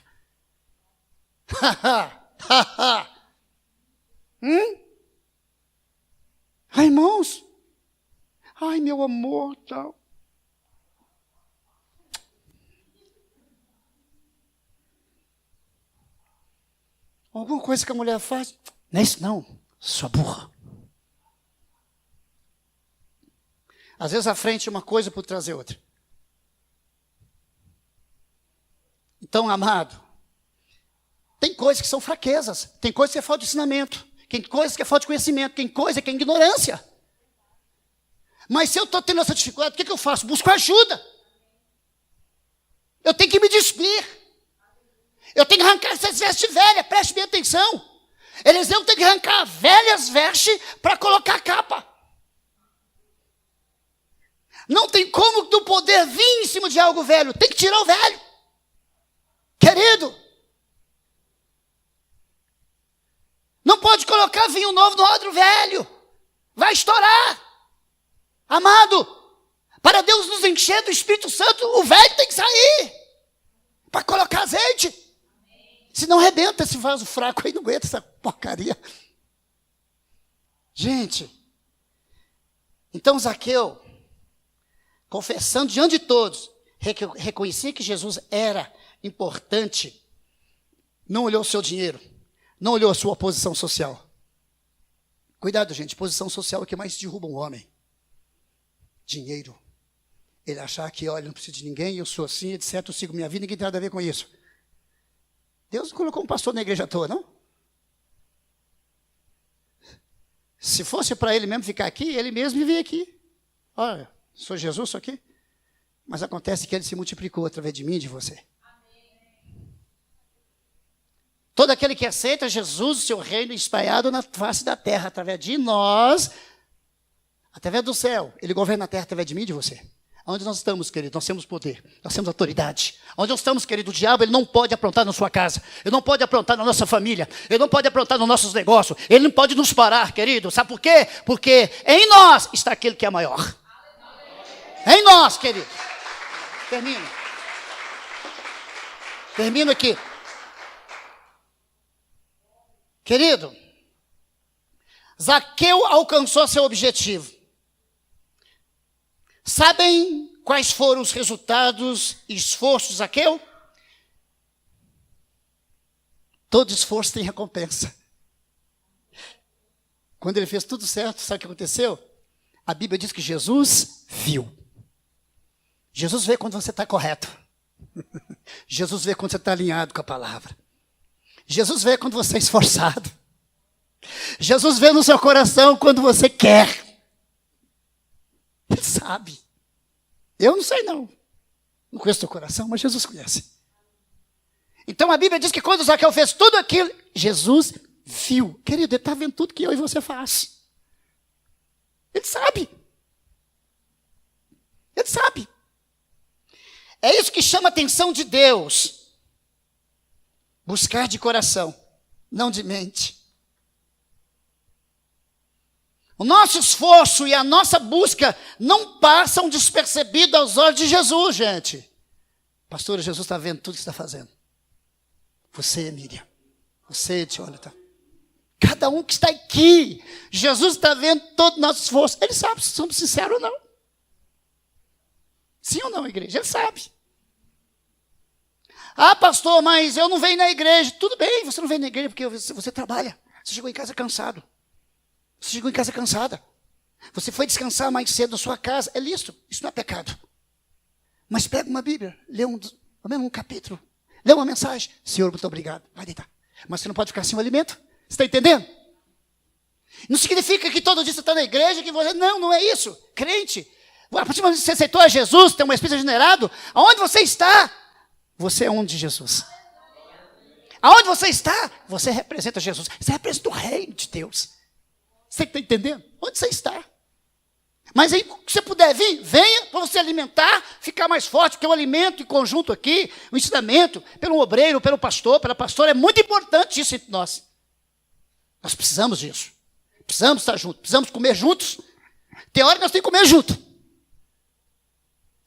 Ai, irmãos. Ai, meu amor, tal. Alguma coisa que a mulher faz. Não é isso não, sua burra. Às vezes à frente uma coisa por trazer outra. Então, amado, tem coisas que são fraquezas, tem coisas que é falta de ensinamento, tem coisas que é falta de conhecimento, tem coisas que é ignorância. Mas se eu estou tendo essa dificuldade, o que eu faço? Busco ajuda. Eu tenho que me despir. Eu tenho que arrancar essas vestes velhas, preste bem atenção. Eliseu tem que arrancar velhas vestes para colocar a capa. Não tem como tu poder vir em cima de algo velho, tem que tirar o velho. Querido, não pode colocar vinho novo no odre velho, vai estourar. Amado, para Deus nos encher do Espírito Santo, o velho tem que sair, para colocar azeite. Senão arrebenta esse vaso fraco aí, não aguenta essa porcaria. Gente, então Zaqueu, confessando diante de todos, reconhecia que Jesus era importante, não olhou o seu dinheiro, não olhou a sua posição social. Cuidado, gente, posição social é o que mais derruba um homem. Dinheiro. Ele achar que, olha, não preciso de ninguém, eu sou assim, etc, eu sigo minha vida, ninguém tem nada a ver com isso. Deus não colocou um pastor na igreja à toa, não? Se fosse para ele mesmo ficar aqui, ele mesmo vivia aqui. Olha, sou Jesus, sou aqui. Mas acontece que ele se multiplicou através de mim e de você. Todo aquele que aceita Jesus, o seu reino espalhado na face da terra, através de nós, através do céu, ele governa a terra através de mim e de você. Onde nós estamos, querido, nós temos poder, nós temos autoridade. Onde nós estamos, querido, o diabo, ele não pode aprontar na sua casa, ele não pode aprontar na nossa família, ele não pode aprontar nos nossos negócios, ele não pode nos parar, querido. Sabe por quê? Porque em nós está aquele que é maior. Em nós, querido. Termino aqui. Querido, Zaqueu alcançou seu objetivo. Sabem quais foram os resultados e esforços de Zaqueu? Todo esforço tem recompensa. Quando ele fez tudo certo, sabe o que aconteceu? A Bíblia diz que Jesus viu. Jesus vê quando você está correto. Jesus vê quando você está alinhado com a palavra. Jesus vê quando você é esforçado. Jesus vê no seu coração quando você quer. Ele sabe. Eu não sei não. Não conheço o teu coração, mas Jesus conhece. Então a Bíblia diz que quando Zaqueu fez tudo aquilo, Jesus viu. Querido, ele está vendo tudo que eu e você faz. Ele sabe. Ele sabe. É isso que chama a atenção de Deus. Buscar de coração, não de mente. O nosso esforço e a nossa busca não passam despercebidos aos olhos de Jesus, gente. Pastor, Jesus está vendo tudo que você está fazendo. Você, Miriam. Você, Jonathan. Cada um que está aqui. Jesus está vendo todo o nosso esforço. Ele sabe se somos sinceros ou não. Sim ou não, igreja? Ele sabe. Ah, pastor, mas eu não venho na igreja. Tudo bem, você não vem na igreja porque você trabalha. Você chegou em casa cansado. Você chegou em casa cansada. Você foi descansar mais cedo na sua casa. É lícito, isso não é pecado. Mas pega uma Bíblia, lê um capítulo, lê uma mensagem. Senhor, muito obrigado. Vai deitar. Mas você não pode ficar sem o alimento. Você está entendendo? Não significa que todo dia você está na igreja, que você... Não é isso. Crente, a partir do momento que você aceitou a Jesus, tem um Espírito regenerado, aonde você está? Você é um de Jesus. Aonde você está, você representa Jesus. Você representa o reino de Deus. Você está entendendo? Onde você está? Mas aí, se você puder vir, venha para você alimentar, ficar mais forte, porque o alimento em conjunto aqui, o ensinamento, pelo obreiro, pelo pastor, pela pastora, é muito importante isso entre nós. Nós precisamos disso. Precisamos estar juntos, precisamos comer juntos. Tem hora que nós temos que comer junto.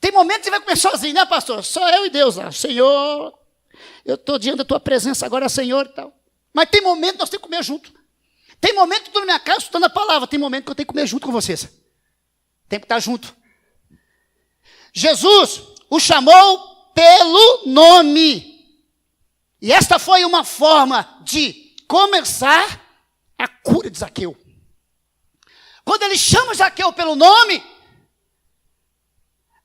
Tem momentos que você vai comer sozinho, né, pastor? Só eu e Deus lá. Senhor, eu estou diante da tua presença agora, Senhor, e tal. Mas tem momentos que nós temos que comer junto. Tem momento que eu estou na minha casa estudando a palavra. Tem momento que eu tenho que comer junto com vocês. Tem que estar junto. Jesus o chamou pelo nome. E esta foi uma forma de começar a cura de Zaqueu. Quando ele chama Zaqueu pelo nome,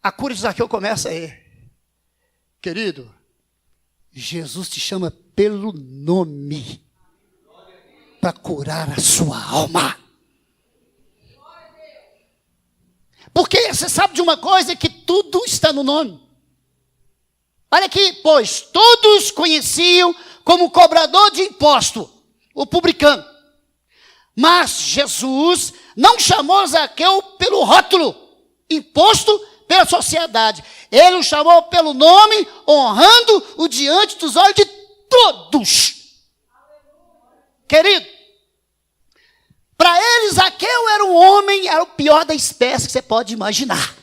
a cura de Zaqueu começa aí. Querido, Jesus te chama pelo nome para curar a sua alma. Porque você sabe de uma coisa, que tudo está no nome. Olha aqui, pois todos conheciam como cobrador de imposto, o publicano. Mas Jesus não chamou Zaqueu pelo rótulo, imposto pela sociedade. Ele o chamou pelo nome, honrando-o diante dos olhos de todos. Querido, para ele, Zaqueu era um homem, era o pior da espécie que você pode imaginar.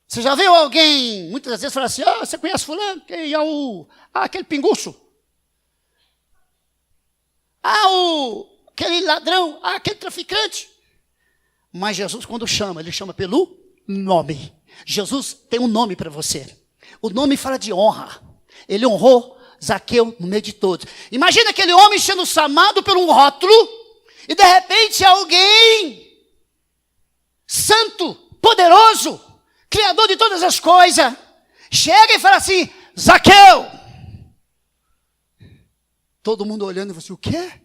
Você já viu alguém, muitas vezes, falar assim, você conhece fulano? Quem é aquele pinguço? Aquele ladrão, aquele traficante. Mas Jesus, quando chama, ele chama pelo nome. Jesus tem um nome para você. O nome fala de honra. Ele honrou Zaqueu no meio de todos. Imagina aquele homem sendo chamado por um rótulo, e de repente alguém santo, poderoso, criador de todas as coisas, chega e fala assim, Zaqueu. Todo mundo olhando e fala assim, o quê?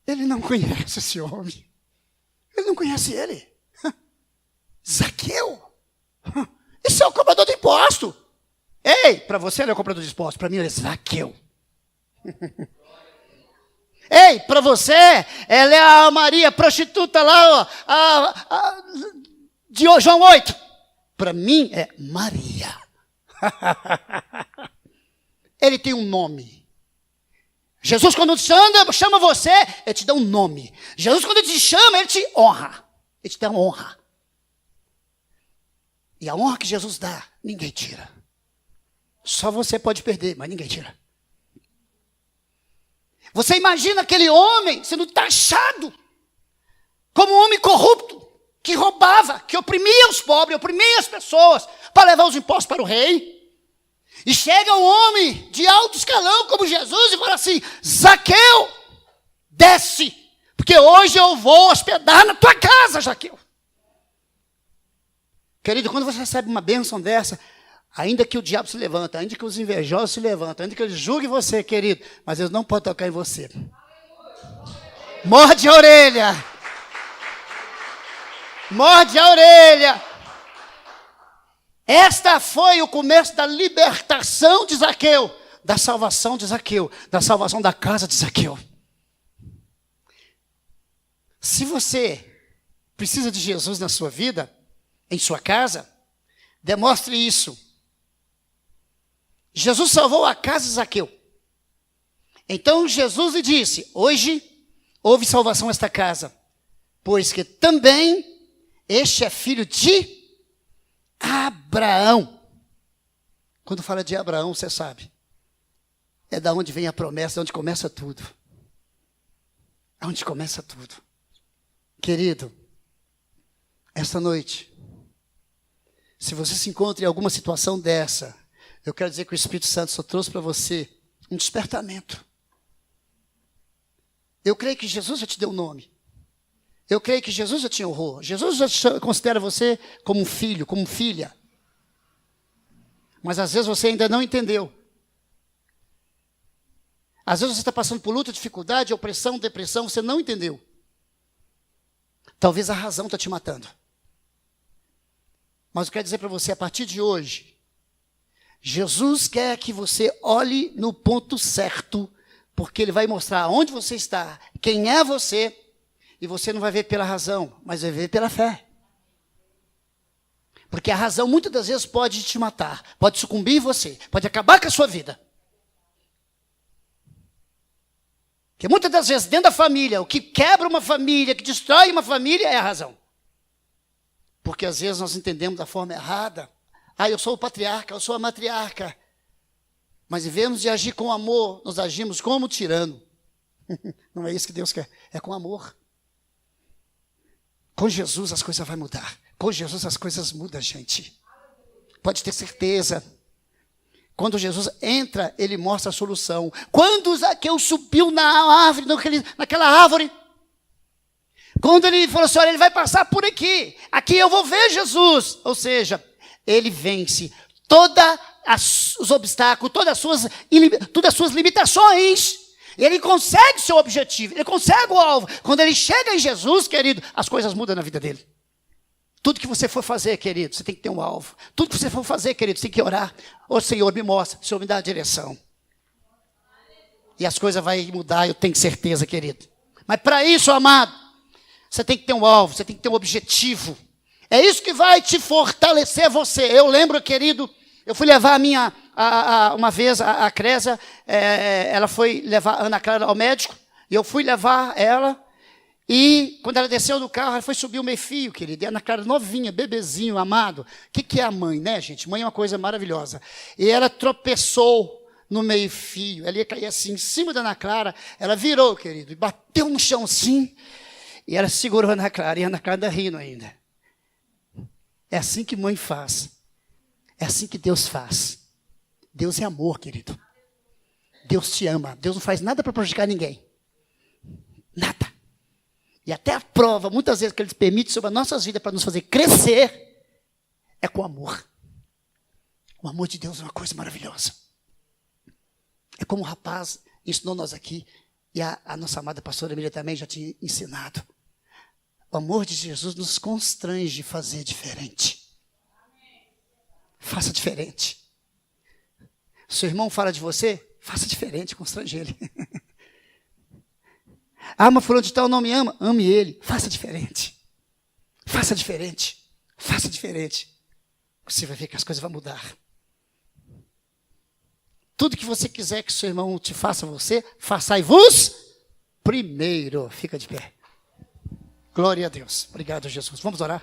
Ele não conhece esse homem. Ele não conhece ele. Zaqueu? Isso é o cobrador de imposto. Ei, para você ele é o cobrador de imposto, para mim ele é Zaqueu. Ei, para você, ela é a Maria, prostituta lá, de João 8. Para mim é Maria. Ele tem um nome. Jesus, quando chama você, ele te dá um nome. Jesus, quando ele te chama, ele te honra. Ele te dá uma honra. E a honra que Jesus dá, ninguém tira. Só você pode perder, mas ninguém tira. Você imagina aquele homem sendo taxado como um homem corrupto, que roubava, que oprimia os pobres, oprimia as pessoas, para levar os impostos para o rei. E chega um homem de alto escalão como Jesus e fala assim, Zaqueu, desce, porque hoje eu vou hospedar na tua casa, Zaqueu. Querido, quando você recebe uma bênção dessa, ainda que o diabo se levanta, ainda que os invejosos se levantem, ainda que eles julguem você, querido, mas eles não podem tocar em você. Morde a orelha. Morde a orelha. Esta foi o começo da libertação de Zaqueu, da salvação de Zaqueu, da salvação da casa de Zaqueu. Se você precisa de Jesus na sua vida, em sua casa, demonstre isso. Jesus salvou a casa de Zaqueu. Então Jesus lhe disse, hoje houve salvação esta casa, pois que também este é filho de Abraão. Quando fala de Abraão, você sabe, é da onde vem a promessa, é onde começa tudo. É onde começa tudo. Querido, esta noite, se você se encontra em alguma situação dessa, eu quero dizer que o Espírito Santo só trouxe para você um despertamento. Eu creio que Jesus já te deu um nome. Eu creio que Jesus já te honrou. Jesus já considera você como um filho, como filha. Mas às vezes você ainda não entendeu. Às vezes você está passando por luta, dificuldade, opressão, depressão, você não entendeu. Talvez a razão está te matando. Mas eu quero dizer para você, a partir de hoje, Jesus quer que você olhe no ponto certo, porque Ele vai mostrar onde você está, quem é você, e você não vai ver pela razão, mas vai ver pela fé. Porque a razão muitas das vezes pode te matar, pode sucumbir em você, pode acabar com a sua vida. Porque muitas das vezes dentro da família, o que quebra uma família, que destrói uma família é a razão. Porque às vezes nós entendemos da forma errada. Ah, eu sou o patriarca, eu sou a matriarca. Mas em vez de agir com amor, nós agimos como tirano. Não é isso que Deus quer, é com amor. Com Jesus as coisas vão mudar. Com Jesus as coisas mudam, gente. Pode ter certeza. Quando Jesus entra, Ele mostra a solução. Quando Zaqueu subiu na árvore, naquela árvore, quando ele falou assim, olha, ele vai passar por aqui. Aqui eu vou ver Jesus. Ou seja, ele vence todos os obstáculos, todas as suas limitações. Ele consegue seu objetivo, ele consegue o alvo. Quando ele chega em Jesus, querido, as coisas mudam na vida dele. Tudo que você for fazer, querido, você tem que ter um alvo. Tudo que você for fazer, querido, você tem que orar. Ô Senhor, me mostra, Senhor, me dá a direção. E as coisas vão mudar, eu tenho certeza, querido. Mas para isso, amado, você tem que ter um alvo, você tem que ter um objetivo. É isso que vai te fortalecer você. Eu lembro, querido, eu fui levar uma vez a Cresa, ela foi levar a Ana Clara ao médico, e eu fui levar ela, e quando ela desceu do carro, ela foi subir o meio-fio, querido, e a Ana Clara novinha, bebezinho, amado. O que é a mãe, né, gente? Mãe é uma coisa maravilhosa. E ela tropeçou no meio-fio, ela ia cair assim, em cima da Ana Clara, ela virou, querido, e bateu no chão assim, e ela segurou a Ana Clara, e a Ana Clara ainda rindo ainda. É assim que mãe faz. É assim que Deus faz. Deus é amor, querido. Deus te ama. Deus não faz nada para prejudicar ninguém. Nada. E até a prova, muitas vezes, que Ele permite sobre as nossas vidas para nos fazer crescer, é com amor. O amor de Deus é uma coisa maravilhosa. É como o rapaz ensinou nós aqui, e a nossa amada pastora Emília também já tinha ensinado. O amor de Jesus nos constrange a fazer diferente. Faça diferente. Seu irmão fala de você, faça diferente, constrange ele. Ah, mas fulano de tal não me ama, ame ele, faça diferente. Faça diferente. Faça diferente. Você vai ver que as coisas vão mudar. Tudo que você quiser que seu irmão te faça você, façai-vos primeiro. Fica de pé. Glória a Deus. Obrigado, Jesus. Vamos orar?